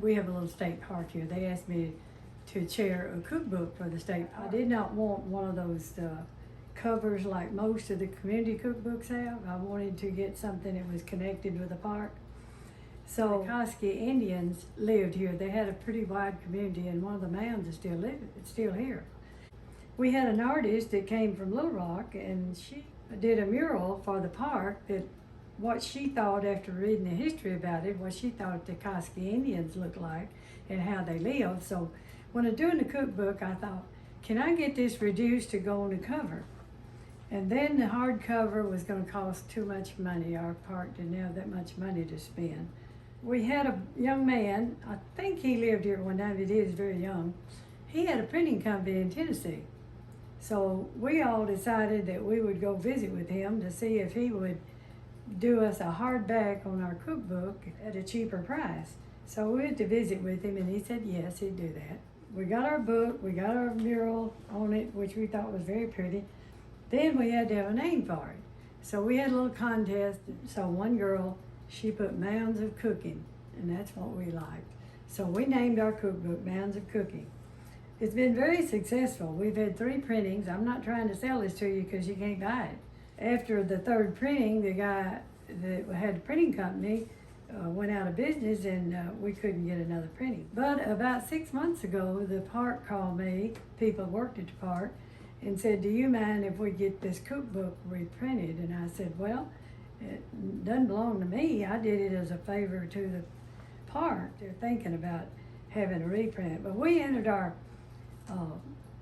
we have a little state park here. They asked me to chair a cookbook for the state park. I did not want one of those covers like most of the community cookbooks have. I wanted to get something that was connected with the park. So the Koski Indians lived here. They had a pretty wide community, and one of the mounds is still here. We had an artist that came from Little Rock, and she did a mural for the park that what she thought after reading the history about it, what she thought the Koski Indians looked like and how they lived. So when I was doing the cookbook, I thought, can I get this reduced to go on the cover? And then the hardcover was going to cost too much money. Our park didn't have that much money to spend. We had a young man, I think he lived here one time, he is very young. He had a printing company in Tennessee. So we all decided that we would go visit with him to see if he would do us a hardback on our cookbook at a cheaper price. So we went to visit with him, and he said yes, he'd do that. We got our book, we got our mural on it, which we thought was very pretty. Then we had to have a name for it. So we had a little contest. So one girl, she put Mounds of Cooking, and that's what we liked. So we named our cookbook Mounds of Cooking. It's been very successful. We've had 3 printings. I'm not trying to sell this to you because you can't buy it. After the 3rd printing, the guy that had the printing company went out of business, and we couldn't get another printing. But about 6 months ago, the park called me, people worked at the park, and said, do you mind if we get this cookbook reprinted? And I said, well, it doesn't belong to me. I did it as a favor to the park. They're thinking about having a reprint. But we entered our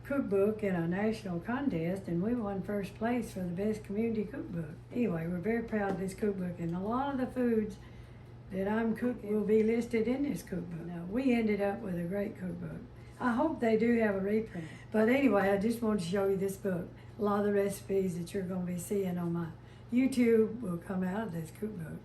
cookbook in a national contest, and we won first place for the best community cookbook. Anyway, we're very proud of this cookbook, and a lot of the foods that I'm cooking will be listed in this cookbook. Now, we ended up with a great cookbook. I hope they do have a reprint. But anyway, I just wanted to show you this book. A lot of the recipes that you're going to be seeing on my YouTube will come out of this cookbook.